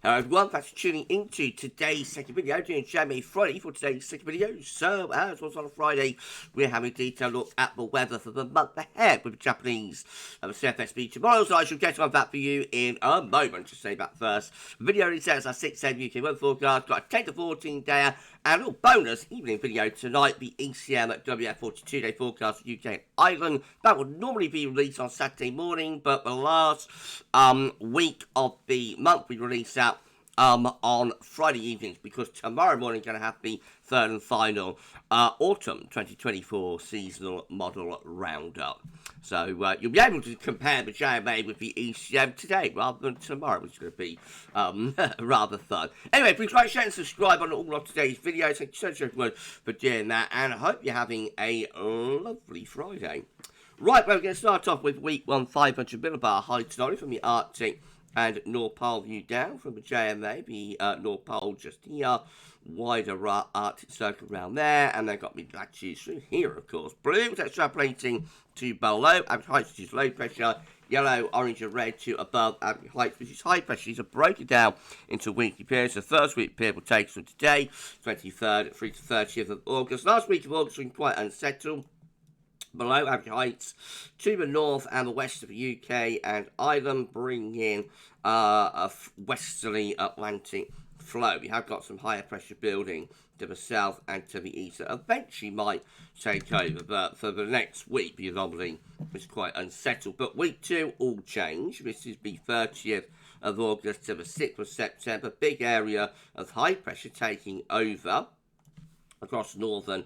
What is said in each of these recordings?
Hello everyone, thanks for tuning into today's second video, doing JMA Friday for today's second video. So, as was on a Friday, we're having a detailed look at the weather for the month ahead with the Japanese CFSB tomorrow, so I shall get on that for you in a moment. Just say that first. The video only says our 6 a.m. UK weather forecast, got a 10 to 14 day, and a little bonus evening video tonight, the ECM WF 42-day forecast for UK and Ireland. That would normally be released on Saturday morning, but the last week of the month we release out on Friday evenings, because tomorrow morning going to have the third and final autumn 2024 seasonal model roundup. So you'll be able to compare the JMA with the ECM today rather than tomorrow, which is going to be rather fun. Anyway, please like, share and subscribe on all of today's videos. Thank you so much everyone for doing that, and I hope you're having a lovely Friday. Right, well, we're going to start off with week 1 500 millibar high tonight from the Arctic and North Pole view down from the JMA, the North Pole just here, wider Arctic circle around there, and they've got mid latitudes through here, of course. Blue is extrapolating to below average heights, which is low pressure, yellow, orange, and red to above average heights, which is high pressure. These are broken down into weekly periods. The first week period will take us from today, 23rd through to 30th of August. Last week of August was quite unsettled. Below average heights to the north and the west of the UK and Ireland, bringing in a westerly Atlantic flow. We have got some higher pressure building to the south and to the east that eventually might take over, but for the next week the anomaly is quite unsettled. But week 2 all change. This is the 30th of August to the 6th of September. Big area of high pressure taking over across northern,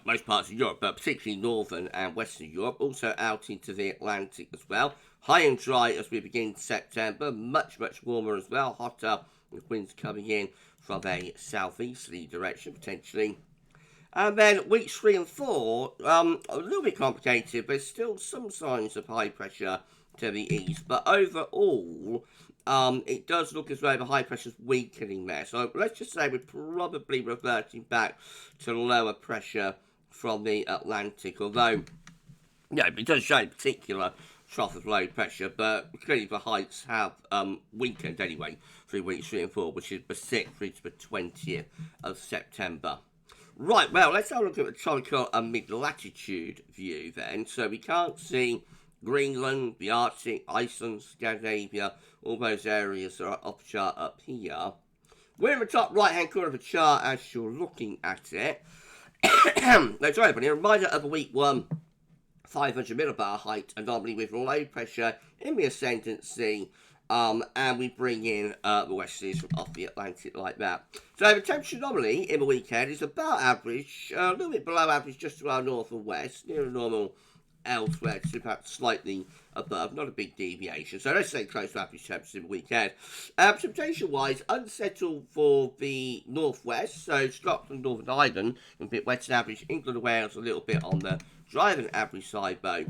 most parts of Europe, but particularly northern and western Europe, also out into the Atlantic as well. High and dry as we begin September, much warmer as well, hotter, with winds coming in from a southeasterly direction potentially. And then weeks 3 and 4, a little bit complicated, but still some signs of high pressure to the east, but overall it does look as though the high pressure is weakening there. So let's just say we're probably reverting back to lower pressure from the Atlantic, although it does show in particular trough of low pressure, but clearly the heights have weakened anyway through weeks 3 and 4, which is the 6th through to the 20th of September. Right, well, let's have a look at the tropical and mid-latitude view then. So we can't see Greenland, the Arctic, Iceland, Scandinavia, all those areas that are off chart up here. We're in the top right-hand corner of the chart as you're looking at it. That's right, but a reminder of the week 1 500 millibar height anomaly with low pressure in the ascendancy, and we bring in the westerlies from off the Atlantic like that. So the temperature anomaly in the weekend is about average, a little bit below average just to our north and west, near normal elsewhere, to perhaps slightly above, not a big deviation. So let's say close to average temperature in the weekend. Precipitation-wise, unsettled for the northwest, so Scotland, Northern Ireland, a bit wetter than average. England and Wales a little bit on the drier than average side, though.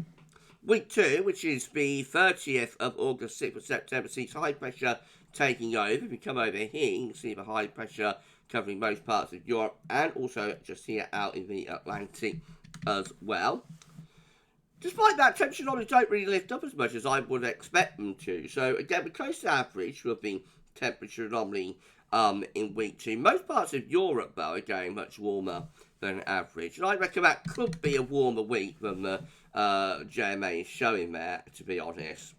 Week 2, which is the 30th of August, 6th of September, sees high pressure taking over. If we come over here, you can see the high pressure covering most parts of Europe, and also just here out in the Atlantic as well. Despite that, temperature anomalies don't really lift up as much as I would expect them to. So again, we're close to average with the temperature anomaly in week 2. Most parts of Europe, though, are going much warmer than average. And I reckon that could be a warmer week than the JMA is showing there, to be honest.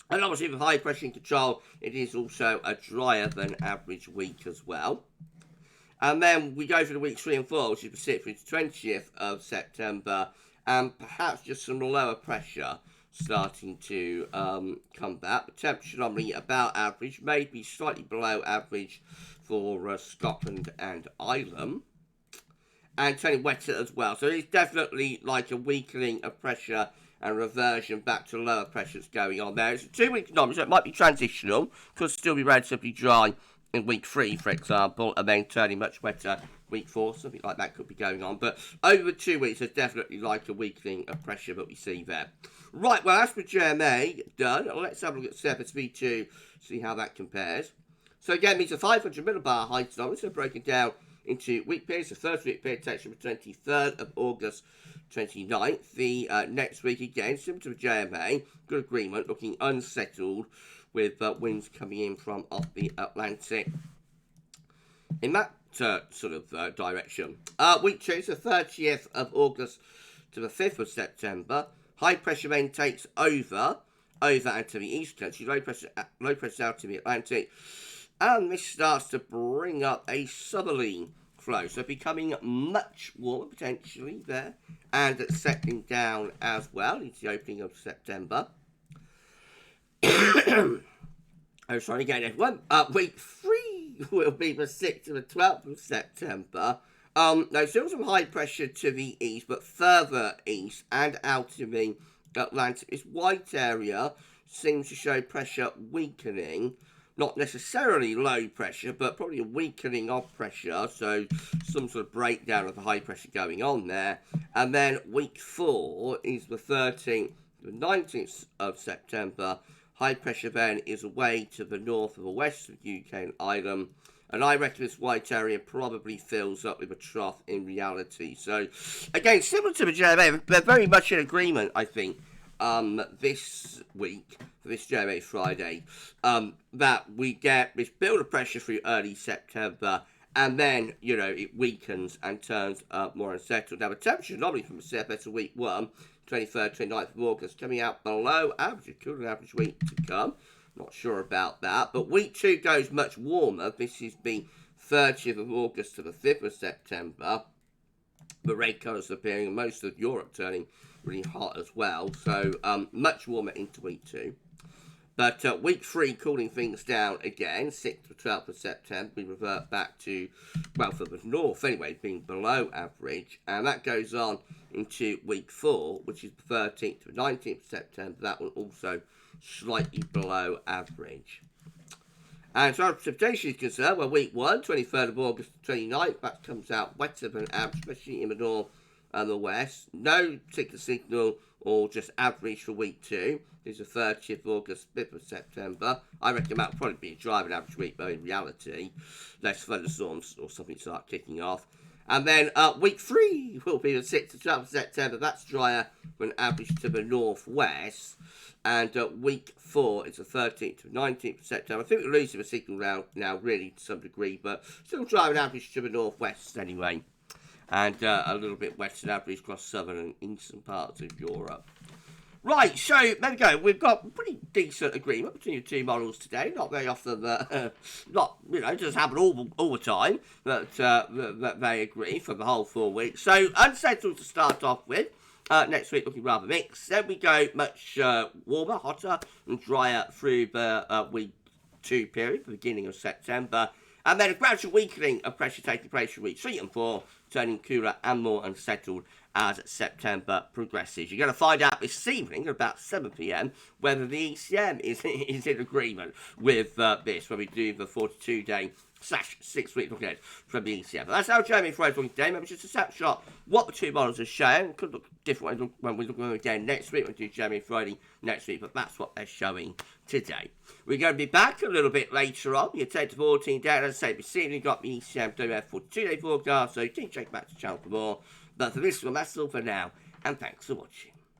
And obviously with high pressure in control, it is also a drier than average week as well. And then we go for the weeks 3 and 4, which is the 6th to 20th of September, and perhaps just some lower pressure starting to come back. The temperature anomaly about average, maybe slightly below average for Scotland and Ireland, and turning wetter as well. So it's definitely like a weakening of pressure and reversion back to lower pressures going on there. It's a 2-week anomaly, so it might be transitional, could still be relatively dry in week 3, for example, and then turning much wetter week 4, something like that could be going on. But over 2 weeks, there's definitely like a weakening of pressure that we see there. Right, well, that's for JMA done. Let's have a look at CFSV2, see how that compares. So again, these are 500 millibar heights anomaly, so broken down into week periods. The first week period takes from the 23rd of August 29th. The next week again, similar to the JMA, good agreement, looking unsettled with winds coming in from off the Atlantic. In that sort of direction. Week 2 is the 30th of August to the 5th of September. High pressure then takes over and to the east country. Low pressure out to the Atlantic. And this starts to bring up a southerly flow. So becoming much warmer potentially there. And settling down as well into the opening of September. Oh, sorry again, everyone. Week 3 will be the 6th to the 12th of September. Now, still some high pressure to the east, but further east and out of the Atlantic. This white area seems to show pressure weakening. Not necessarily low pressure, but probably a weakening of pressure. So some sort of breakdown of the high pressure going on there. And then week 4 is the 13th to the 19th of September. High pressure then is away to the north of the west of UK and Ireland. And I reckon this white area probably fills up with a trough in reality. So, again, similar to the JMA, they're very much in agreement, I think, this week, for this JMA Friday, that we get this build of pressure through early September, and then, you know, it weakens and turns more unsettled. Now, the temperature anomaly from the CFS of week 1, 23rd, 29th of August, coming out below average, cooler than average week to come. Not sure about that, but week 2 goes much warmer. This is the 30th of August to the 5th of September. The red colours appearing, and most of Europe turning really hot as well. So much warmer into week 2. But week 3 cooling things down again, 6th to 12th of September. We revert back to, well, for the north anyway, being below average. And that goes on into week 4, which is the 13th to 19th of September. That will also slightly below average. And as far as precipitation is concerned, well, week 1, 23rd of August to 29th, that comes out wetter than average, especially in the north and the west. No particular signal or just average for week 2. This is the 30th of August, 5th of September. I reckon that will probably be a drier than average week, but in reality, less thunderstorms or something start kicking off. And then week 3 will be the 6th to 12th of September. That's drier than average to the northwest. And week 4 is the 13th to 19th of September. I think we're losing the signal now, really, to some degree, but still driving average to the northwest anyway. And a little bit western average across southern and eastern parts of Europe. Right, so there we go. We've got pretty decent agreement between the two models today. Not very often, not, you know, it doesn't happen all the time that they agree for the whole 4 weeks. So unsettled to start off with. Next week looking rather mixed. Then we go much warmer, hotter and drier through the week 2 period, the beginning of September. And then a gradual weakening of pressure taking place for weeks 3 and 4, turning cooler and more unsettled as September progresses. You're going to find out this evening at about 7 p.m. whether the ECM is in agreement with this, when we do the 42-day/6-week look ahead from the ECM. But that's our JMA Friday looking today. Maybe just a snapshot what the two models are showing. It could look different when we look at them again next week. We'll do JMA Friday next week, but that's what they're showing today. We're going to be back a little bit later on. You take the 14 down. As I say, this evening got the ECM WF 42-day forecast, so you can check back to the channel for more. But for this one, that's all for now, and thanks for watching.